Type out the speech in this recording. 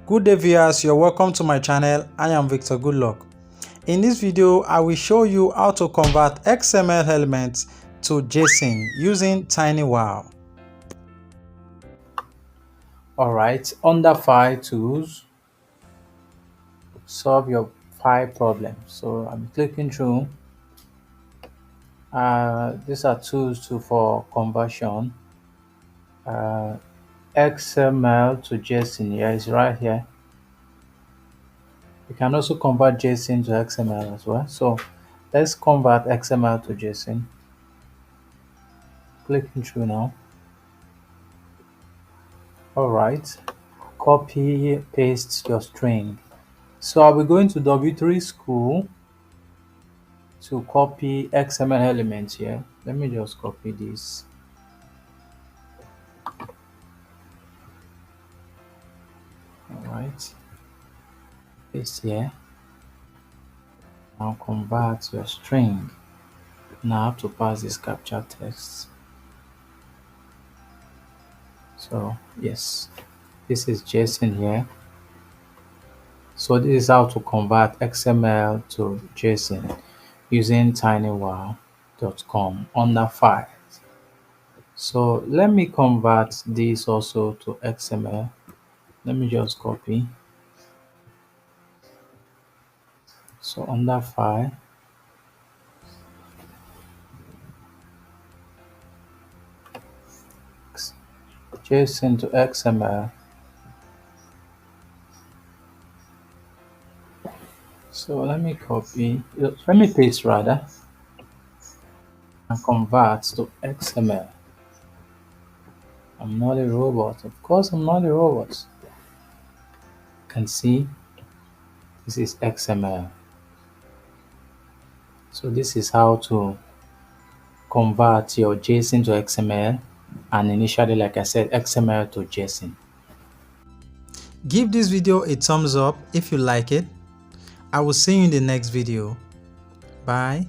Good day viewers, you're welcome to my channel. I am Victor Goodluck. In this video, I will show you how to convert XML elements to JSON using TinyWow. Alright, under File Tools, solve your file problem. So I'm clicking through. These are tools for conversion. XML to JSON, yeah, it's right here. You can also convert JSON to XML as well. So let's convert XML to JSON. Clicking through now. Alright, copy, paste your string. So I'll be going to W3 School to copy XML elements here. Let me just copy this. Alright, paste here. Now convert your string. Now I have to pass this capture text. So yes, this is JSON here. So this is how to convert XML to JSON using tinywow.com under Files. So let me convert this also to XML. Let me just copy. So under File, JSON to XML. So let me copy, let me paste rather, and convert to XML. I'm not a robot. Of course, I'm not a robot. You can see this is XML. So this is how to convert your JSON to XML, and initially, like I said, XML to JSON. Give this video a thumbs up if you like it. I will see you in the next video. Bye.